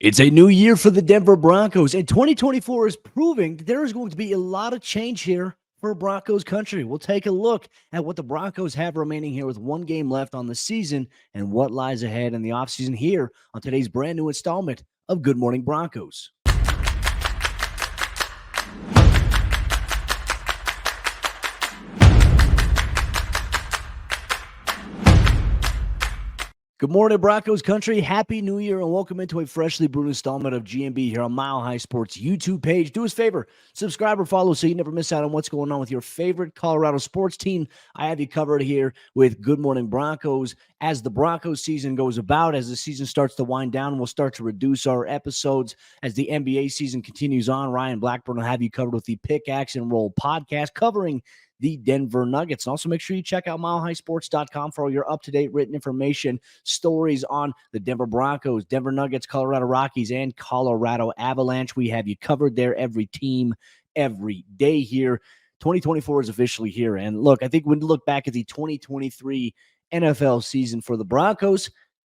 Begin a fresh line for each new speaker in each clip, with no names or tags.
It's a new year for the Denver Broncos, and 2024 is proving that there is going to be a lot of change here for Broncos Country. We'll take a look at what the Broncos have remaining here with one game left on the season and what lies ahead in the offseason here on today's brand new installment of Good Morning Broncos. Good morning, Broncos Country. Happy New Year, and welcome into a freshly brewed installment of GMB here on Mile High Sports YouTube page. Do us a favor, subscribe or follow so you never miss out on what's going on with your favorite Colorado sports team. I have you covered here with Good Morning Broncos. As the Broncos season goes about, as the season starts to wind down, we'll start to reduce our episodes. As the NBA season continues on, Ryan Blackburn will have you covered with the Pick, Axe, and Roll podcast covering the Denver Nuggets. And also make sure you check out milehighsports.com for all your up-to-date written information, stories on the Denver Broncos, Denver Nuggets, Colorado Rockies, and Colorado Avalanche. We have you covered there, every team, every day here. 2024 is officially here. And look, I think when you look back at the 2023 NFL season for the Broncos,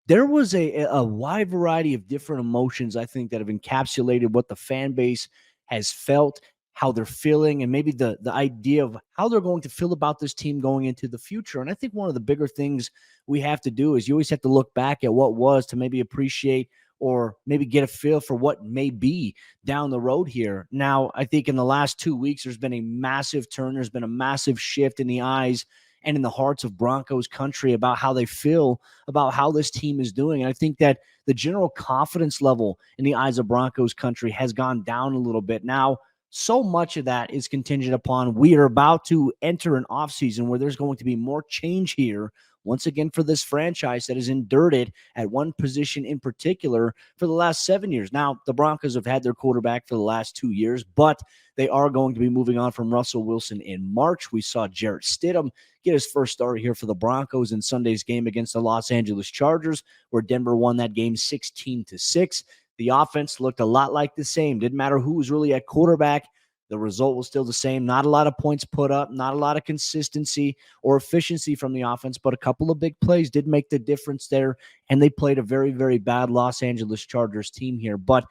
there was a wide variety of different emotions, I think, that have encapsulated what the fan base has felt, how they're feeling, and maybe the idea of how they're going to feel about this team going into the future. And I think one of the bigger things we have to do is you always have to look back at what was to maybe appreciate or maybe get a feel for what may be down the road here. Now, I think in the last 2 weeks, there's been a massive turn. There's been a massive shift in the eyes and in the hearts of Broncos Country about how they feel about how this team is doing. And I think that the general confidence level in the eyes of Broncos Country has gone down a little bit. Now, so much of that is contingent upon we are about to enter an offseason where there's going to be more change here, once again, for this franchise that has endured it at one position in particular for the last 7 years. Now, the Broncos have had their quarterback for the last 2 years, but they are going to be moving on from Russell Wilson in March. We saw Jarrett Stidham get his first start here for the Broncos in Sunday's game against the Los Angeles Chargers, where Denver won that game 16-6. The offense looked a lot like the same. Didn't matter who was really at quarterback. The result was still the same. Not a lot of points put up, not a lot of consistency or efficiency from the offense, but a couple of big plays did make the difference there, and they played a very, very bad Los Angeles Chargers team here. But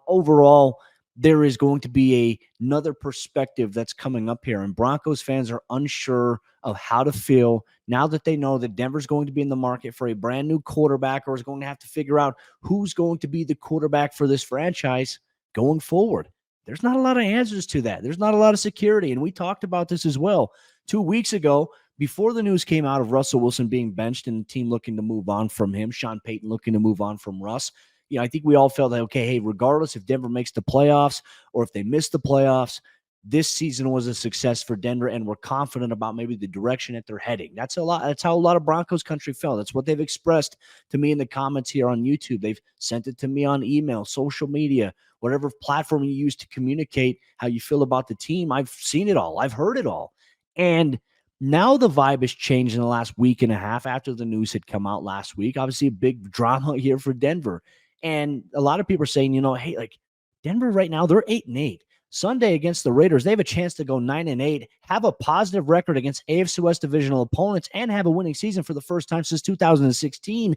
overall, there is going to be another perspective that's coming up here, and Broncos fans are unsure of how to feel now that they know that Denver's going to be in the market for a brand new quarterback, or is going to have to figure out who's going to be the quarterback for this franchise going forward. There's not a lot of answers to that. There's not a lot of security, and we talked about this as well 2 weeks ago before the news came out of Russell Wilson being benched and the team looking to move on from him, Sean Payton looking to move on from Russ. I think we all felt that, okay, hey, regardless if Denver makes the playoffs or if they miss the playoffs, this season was a success for Denver, and we're confident about maybe the direction that they're heading. That's how a lot of Broncos Country felt. That's what they've expressed to me in the comments here on YouTube. They've sent it to me on email, social media, whatever platform you use to communicate how you feel about the team. I've seen it all. I've heard it all. And now the vibe has changed in the last week and a half after the news had come out last week. Obviously, a big drama here for Denver. And a lot of people are saying, hey, like Denver right now, they're 8-8. Sunday against the Raiders, they have a chance to go 9-8, have a positive record against AFC West divisional opponents, and have a winning season for the first time since 2016.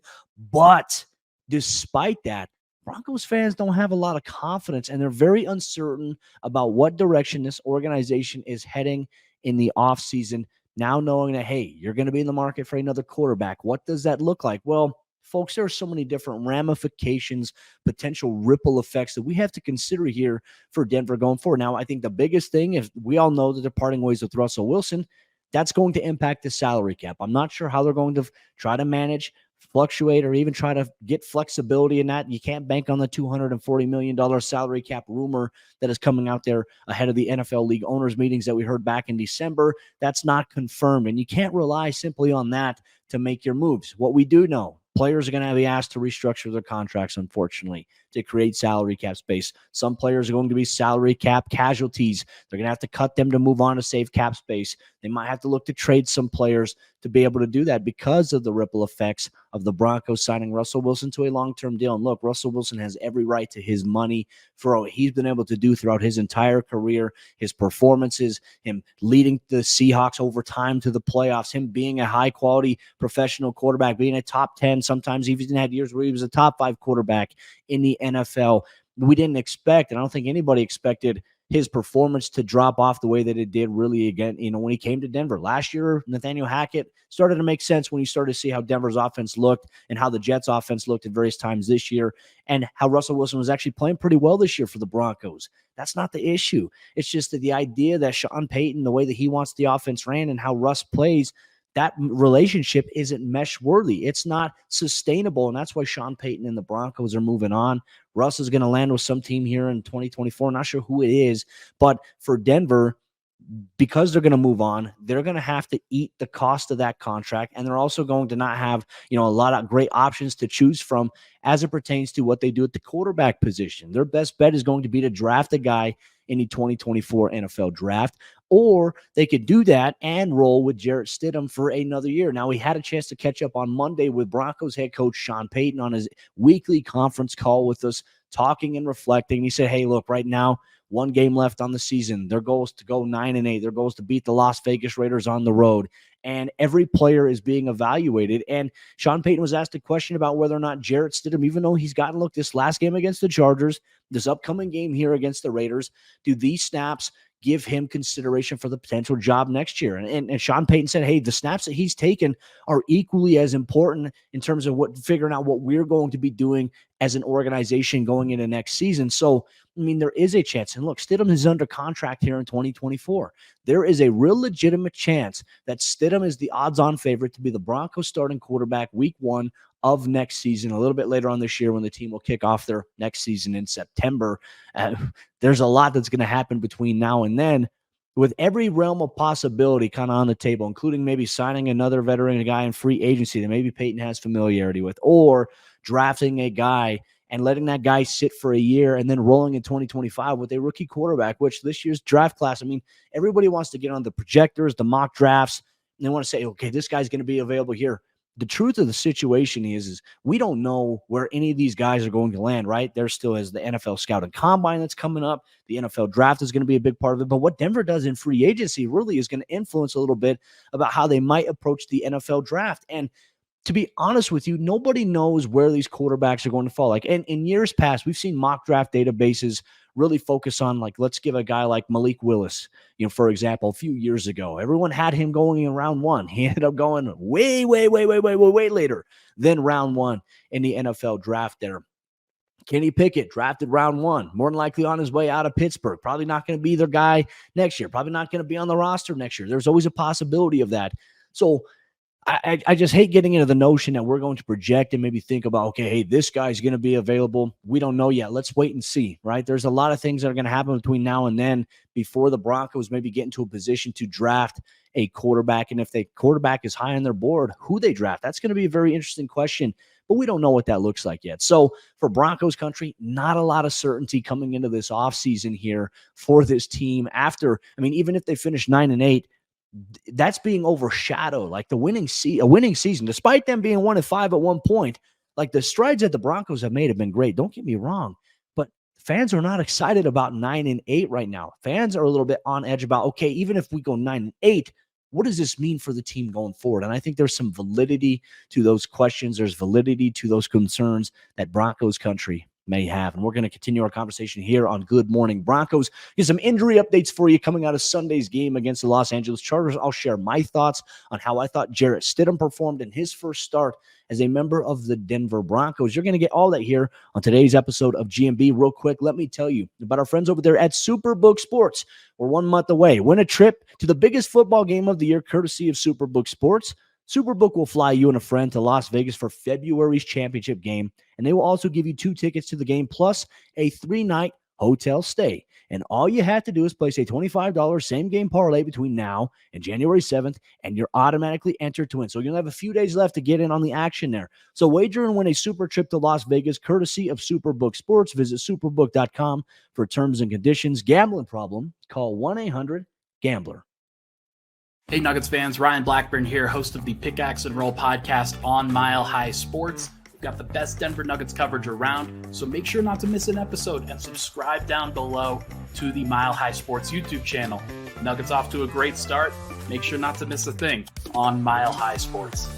But despite that, Broncos fans don't have a lot of confidence, and they're very uncertain about what direction this organization is heading in the offseason. Now knowing that, hey, you're going to be in the market for another quarterback. What does that look like? Well, folks, there are so many different ramifications, potential ripple effects that we have to consider here for Denver going forward. Now, I think the biggest thing, if we all know that they're parting ways with Russell Wilson, that's going to impact the salary cap. I'm not sure how they're going to try to manage, fluctuate, or even try to get flexibility in that. You can't bank on the $240 million salary cap rumor that is coming out there ahead of the NFL league owners meetings that we heard back in December. That's not confirmed, and you can't rely simply on that to make your moves. What we do know, players are going to be asked to restructure their contracts, unfortunately, to create salary cap space. Some players are going to be salary cap casualties. They're going to have to cut them to move on to save cap space. They might have to look to trade some players to be able to do that because of the ripple effects of the Broncos signing Russell Wilson to a long-term deal. And look, Russell Wilson has every right to his money for what he's been able to do throughout his entire career, his performances, him leading the Seahawks over time to the playoffs, him being a high-quality professional quarterback, being a top 10, sometimes he even had years where he was a top 5 quarterback in the NFL. We didn't expect, and I don't think anybody expected his performance to drop off the way that it did really again, when he came to Denver. Last year, Nathaniel Hackett started to make sense when you started to see how Denver's offense looked and how the Jets offense looked at various times this year and how Russell Wilson was actually playing pretty well this year for the Broncos. That's not the issue. It's just that the idea that Sean Payton, the way that he wants the offense ran and how Russ plays, that relationship isn't mesh worthy. It's not sustainable. And that's why Sean Payton and the Broncos are moving on. Russ is going to land with some team here in 2024. Not sure who it is, but for Denver, because they're going to move on, they're going to have to eat the cost of that contract. And they're also going to not have, a lot of great options to choose from as it pertains to what they do at the quarterback position. Their best bet is going to be to draft a guy in the 2024 NFL draft, or they could do that and roll with Jarrett Stidham for another year. Now, we had a chance to catch up on Monday with Broncos head coach Sean Payton on his weekly conference call with us, talking and reflecting. He said, hey, look, right now, one game left on the season. Their goal is to go 9-8. Their goal is to beat the Las Vegas Raiders on the road. And every player is being evaluated. And Sean Payton was asked a question about whether or not Jarrett Stidham, even though he's gotten look this last game against the Chargers, this upcoming game here against the Raiders, do these snaps give him consideration for the potential job next year? And Sean Payton said, hey, the snaps that he's taken are equally as important in terms of figuring out what we're going to be doing as an organization going into next season. So, there is a chance. And look, Stidham is under contract here in 2024. There is a real legitimate chance that Stidham is the odds-on favorite to be the Broncos starting quarterback week 1 of next season, a little bit later on this year when the team will kick off their next season in September. There's a lot that's going to happen between now and then, with every realm of possibility kind of on the table, including maybe signing another veteran, a guy in free agency that maybe Peyton has familiarity with, or drafting a guy and letting that guy sit for a year and then rolling in 2025 with a rookie quarterback, which this year's draft class, everybody wants to get on the projectors, the mock drafts, and they want to say, okay, this guy's going to be available here. The truth of the situation is we don't know where any of these guys are going to land, right? There still is the NFL Scouting Combine that's coming up. The NFL Draft is going to be a big part of it. But what Denver does in free agency really is going to influence a little bit about how they might approach the NFL Draft. And to be honest with you, nobody knows where these quarterbacks are going to fall. Like in years past, we've seen mock draft databases really focus on, like, let's give a guy like Malik Willis, for example, a few years ago. Everyone had him going in round 1. He ended up going way later than round 1 in the NFL draft there. Kenny Pickett drafted round 1, more than likely on his way out of Pittsburgh. Probably not going to be their guy next year. Probably not going to be on the roster next year. There's always a possibility of that. So I just hate getting into the notion that we're going to project and maybe think about, okay, hey, this guy's going to be available. We don't know yet. Let's wait and see, right? There's a lot of things that are going to happen between now and then before the Broncos maybe get into a position to draft a quarterback. And if the quarterback is high on their board, who they draft, that's going to be a very interesting question. But we don't know what that looks like yet. So for Broncos country, not a lot of certainty coming into this offseason here for this team after, even if they finish 9-8, that's being overshadowed. Like a winning season, despite them being 1-5 at one point, like the strides that the Broncos have made have been great. Don't get me wrong, but fans are not excited about 9-8 right now. Fans are a little bit on edge about, okay, even if we go 9-8, what does this mean for the team going forward? And I think there's some validity to those questions. There's validity to those concerns that Broncos country may have. And we're going to continue our conversation here on Good Morning Broncos. Here's some injury updates for you coming out of Sunday's game against the Los Angeles Chargers. I'll share my thoughts on how I thought Jarrett Stidham performed in his first start as a member of the Denver Broncos. You're going to get all that here on today's episode of GMB. Real quick, let me tell you about our friends over there at Superbook Sports. We're 1 month away. Win a trip to the biggest football game of the year, courtesy of Superbook Sports. Superbook will fly you and a friend to Las Vegas for February's championship game, and they will also give you 2 tickets to the game plus a 3-night hotel stay. And all you have to do is place a $25 same-game parlay between now and January 7th, and you're automatically entered to win. So you'll have a few days left to get in on the action there. So wager and win a super trip to Las Vegas, courtesy of Superbook Sports. Visit superbook.com for terms and conditions. Gambling problem? Call 1-800-GAMBLER.
Hey Nuggets fans, Ryan Blackburn here, host of the Pickaxe and Roll podcast on Mile High Sports. We've got the best Denver Nuggets coverage around, so make sure not to miss an episode and subscribe down below to the Mile High Sports YouTube channel. Nuggets off to a great start. Make sure not to miss a thing on Mile High Sports.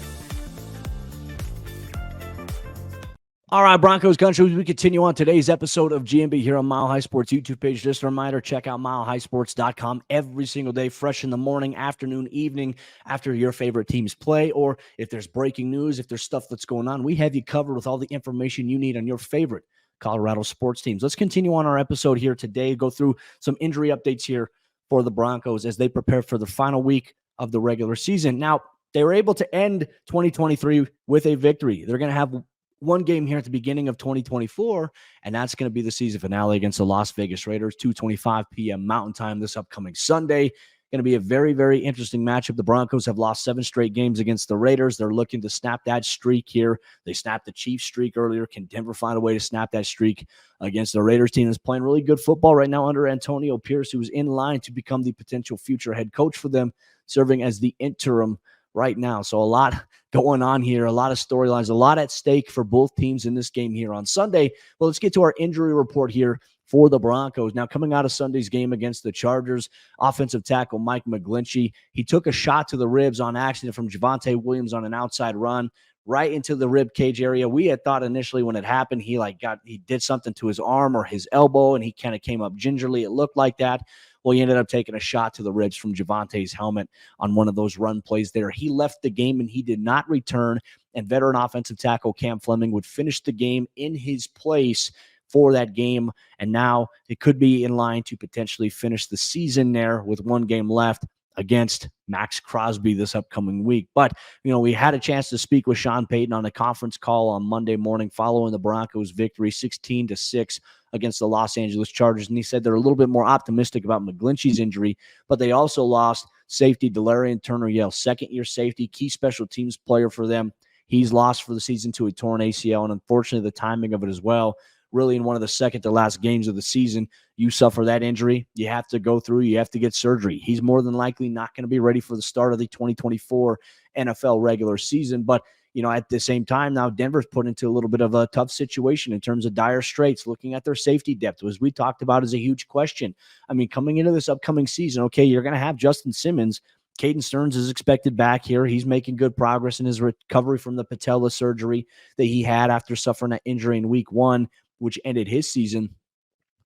All right, Broncos Country, we continue on today's episode of GMB here on Mile High Sports YouTube page. Just a reminder, check out milehighsports.com every single day, fresh in the morning, afternoon, evening, after your favorite teams play, or if there's breaking news, if there's stuff that's going on, we have you covered with all the information you need on your favorite Colorado sports teams. Let's continue on our episode here today, go through some injury updates here for the Broncos as they prepare for the final week of the regular season. Now, they were able to end 2023 with a victory. They're going to have one game here at the beginning of 2024, and that's going to be the season finale against the Las Vegas Raiders, 2:25 p.m. Mountain Time this upcoming Sunday. Going to be a very, very interesting matchup. The Broncos have lost 7 straight games against the Raiders. They're looking to snap that streak here. They snapped the Chiefs streak earlier. Can Denver find a way to snap that streak against the Raiders team that's playing really good football right now under Antonio Pierce, who is in line to become the potential future head coach for them, serving as the interim right now. So a lot going on here, a lot of storylines, a lot at stake for both teams in this game here on Sunday. Well, let's get to our injury report here for the Broncos. Now, coming out of Sunday's game against the Chargers, offensive tackle Mike McGlinchey, he took a shot to the ribs on accident from Javonte Williams on an outside run right into the rib cage area. We had thought initially when it happened, he did something to his arm or his elbow, and he kind of came up gingerly. It looked like that. Well, he ended up taking a shot to the ribs from Javonte's helmet on one of those run plays there. He left the game and he did not return, and veteran offensive tackle Cam Fleming would finish the game in his place for that game, and now it could be in line to potentially finish the season there with one game left against Max Crosby this upcoming week. But, we had a chance to speak with Sean Payton on a conference call on Monday morning following the Broncos' victory 16-6 against the Los Angeles Chargers. And he said they're a little bit more optimistic about McGlinchey's injury, but they also lost safety Delarian Turner-Yell, second-year safety, key special teams player for them. He's lost for the season to a torn ACL, and unfortunately the timing of it as well. Really in one of the second to last games of the season, you suffer that injury, you have to go through, you have to get surgery. He's more than likely not going to be ready for the start of the 2024 NFL regular season. But, at the same time now, Denver's put into a little bit of a tough situation in terms of dire straits, looking at their safety depth, as we talked about, is a huge question. I mean, coming into this upcoming season, okay, you're going to have Justin Simmons. Caden Stearns is expected back here. He's making good progress in his recovery from the patella surgery that he had after suffering that injury in week 1, which ended his season.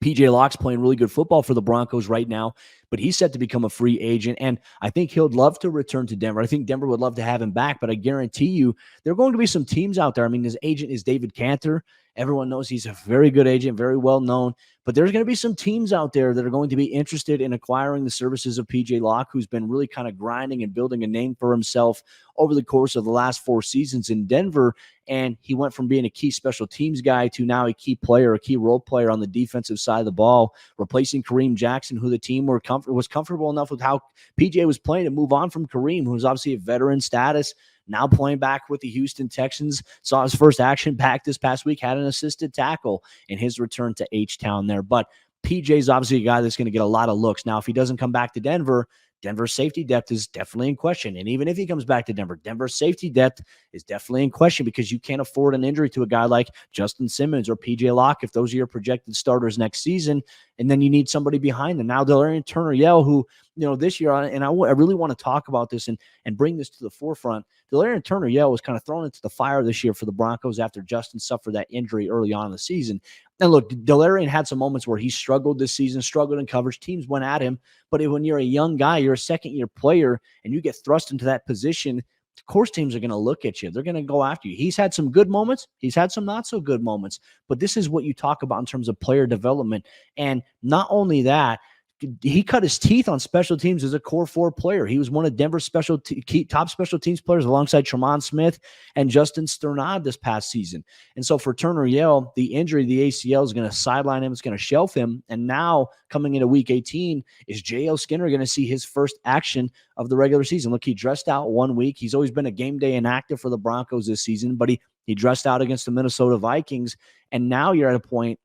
PJ Locke's playing really good football for the Broncos right now, but he's set to become a free agent, and I think he'll love to return to Denver. I think Denver would love to have him back, but I guarantee you there are going to be some teams out there. I mean, his agent is David Cantor. Everyone knows he's a very good agent, very well known, but there's going to be some teams out there that are going to be interested in acquiring the services of PJ Locke, who's been really kind of grinding and building a name for himself over the course of the last 4 seasons in Denver. And he went from being a key special teams guy to now a key player, a key role player on the defensive side of the ball, replacing Kareem Jackson, who the team was comfortable enough with how PJ was playing to move on from Kareem, who's obviously a veteran status, now playing back with the Houston Texans. Saw his first action back this past week, had an assisted tackle in his return to H-Town there. But PJ's obviously a guy that's going to get a lot of looks. Now, if he doesn't come back to Denver, Denver's safety depth is definitely in question. And even if he comes back to Denver, Denver's safety depth is definitely in question because you can't afford an injury to a guy like Justin Simmons or PJ Locke if those are your projected starters next season. And then you need somebody behind them. Now, Delarian Turner-Yell, who, this year, and I really want to talk about this and bring this to the forefront. Delarian Turner-Yell was kind of thrown into the fire this year for the Broncos after Justin suffered that injury early on in the season. And look, Delarian had some moments where he struggled this season, struggled in coverage. Teams went at him. But when you're a young guy, you're a second-year player, and you get thrust into that position, of course teams are going to look at you. They're going to go after you. He's had some good moments. He's had some not-so-good moments. But this is what you talk about in terms of player development. And not only that, he cut his teeth on special teams as a core 4 player. He was one of Denver's top special teams players alongside Tremont Smith and Justin Sternad this past season. And so for Turner-Yell, the injury, the ACL, is going to sideline him. It's going to shelf him. And now coming into week 18, is J.L. Skinner going to see his first action of the regular season? Look, he dressed out 1 week. He's always been a game day inactive for the Broncos this season, but he dressed out against the Minnesota Vikings. And now you're at a point,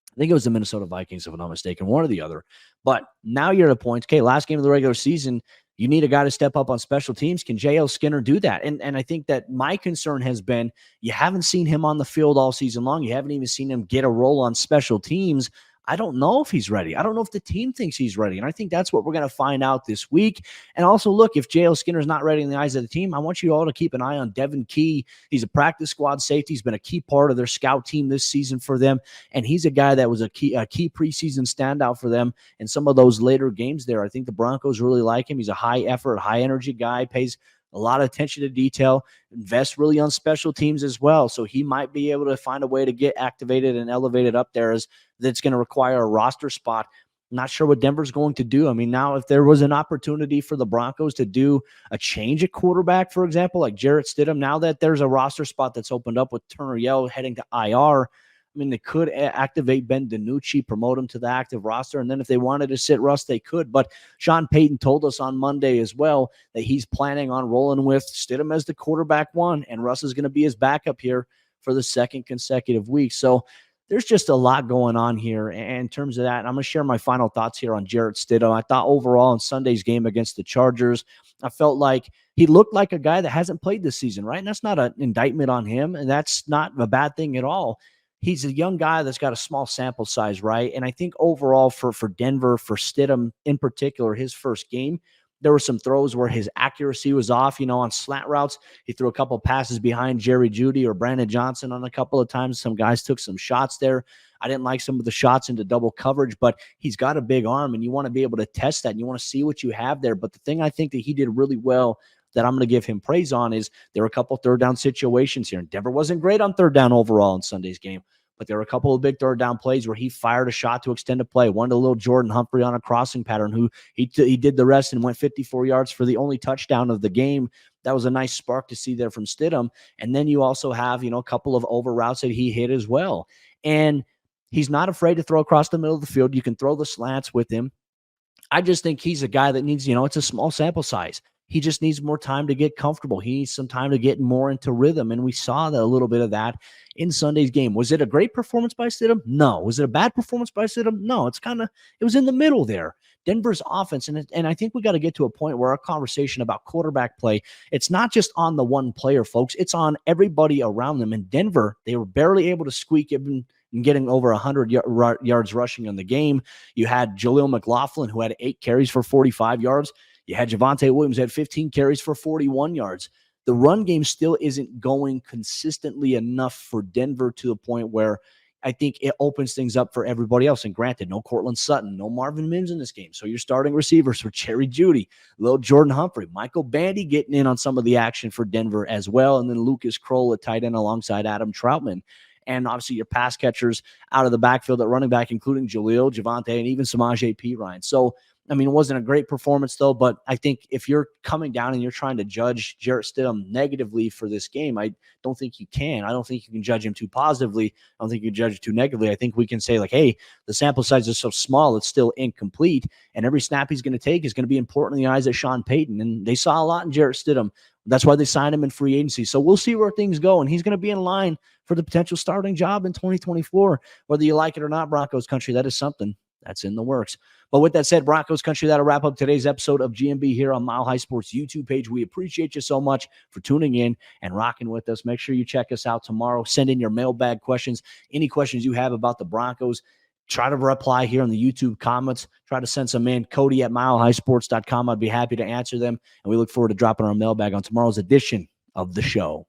I think it was the Minnesota Vikings, if I'm not mistaken, one or the other. But now you're at a point, okay, last game of the regular season, You need a guy to step up on special teams. Can J.L. Skinner do that? And I think that my concern has been you haven't seen him on the field all season long. You haven't even seen him get a role on special teams. I don't know if he's ready. I don't know if the team thinks he's ready. And I think that's what we're going to find out this week. And also, look, if J.L. Skinner's not ready in the eyes of the team, I want you all to keep an eye on Devin Key. He's a practice squad safety. He's been a key part of their scout team this season for them. And he's a guy that was a key preseason standout for them in some of those later games there. I think the Broncos really like him. He's a high effort, high energy guy, pays a lot of attention to detail, invest really on special teams as well. So he might be able to find a way to get activated and elevated up there as that's going to require a roster spot. Not sure what Denver's going to do. I mean, now if there was an opportunity for the Broncos to do a change at quarterback, for example, like Jarrett Stidham, now that there's a roster spot that's opened up with Turner Yell heading to IR, I mean, they could activate Ben DiNucci, promote him to the active roster, and then if they wanted to sit Russ, they could. But Sean Payton told us on Monday as well that he's planning on rolling with Stidham as the quarterback one, and Russ is going to be his backup here for the second consecutive week. So there's just a lot going on here in terms of that. And I'm going to share my final thoughts here on Jarrett Stidham. I thought overall in Sunday's game against the Chargers, I felt like he looked like a guy that hasn't played this season, right? And that's not an indictment on him, and that's not a bad thing at all. He's a young guy that's got a small sample size, right? And I think overall for Denver, for Stidham in particular, his first game, there were some throws where his accuracy was off, on slant routes. He threw a couple passes behind Jerry Jeudy or Brandon Johnson on a couple of times. Some guys took some shots there. I didn't like some of the shots into double coverage, but he's got a big arm, and you want to be able to test that, and you want to see what you have there. But the thing I think that he did really well that I'm going to give him praise on is there were a couple third down situations here. And Denver wasn't great on third down overall in Sunday's game, but there were a couple of big third down plays where he fired a shot to extend a play. One to little Jordan Humphrey on a crossing pattern, who he did the rest and went 54 yards for the only touchdown of the game. That was a nice spark to see there from Stidham. And then you also have, a couple of over routes that he hit as well. And he's not afraid to throw across the middle of the field. You can throw the slants with him. I just think he's a guy that needs, it's a small sample size. He just needs more time to get comfortable. He needs some time to get more into rhythm. And we saw a little bit of that in Sunday's game. Was it a great performance by Stidham? No. Was it a bad performance by Stidham? No. It was in the middle there. Denver's offense, and I think we got to get to a point where our conversation about quarterback play, it's not just on the one player, folks. It's on everybody around them. In Denver, they were barely able to squeak even and getting over 100 yards rushing in the game. You had Jaleel McLaughlin, who had 8 carries for 45 yards. You had Javonte Williams had 15 carries for 41 yards. The run game still isn't going consistently enough for Denver to the point where I think it opens things up for everybody else. And granted, no Cortland Sutton, no Marvin Mims in this game. So your starting receivers for Jerry Jeudy, little Jordan Humphrey, Michael Bandy getting in on some of the action for Denver as well. And then Lucas Kroll at tight end alongside Adam Troutman. And obviously your pass catchers out of the backfield at running back, including Jaleel, Javonte, and even Samaje Perine. So I mean, it wasn't a great performance, though, but I think if you're coming down and you're trying to judge Jarrett Stidham negatively for this game, I don't think you can. I don't think you can judge him too positively. I don't think you can judge it too negatively. I think we can say, like, hey, the sample size is so small, it's still incomplete, and every snap he's going to take is going to be important in the eyes of Sean Payton, and they saw a lot in Jarrett Stidham. That's why they signed him in free agency. So we'll see where things go, and he's going to be in line for the potential starting job in 2024. Whether you like it or not, Broncos country, that is something that's in the works. But with that said, Broncos country, that'll wrap up today's episode of GMB here on Mile High Sports YouTube page. We appreciate you so much for tuning in and rocking with us. Make sure you check us out tomorrow. Send in your mailbag questions, any questions you have about the Broncos. Try to reply here in the YouTube comments. Try to send some in. Cody at milehighsports.com. I'd be happy to answer them. And we look forward to dropping our mailbag on tomorrow's edition of the show.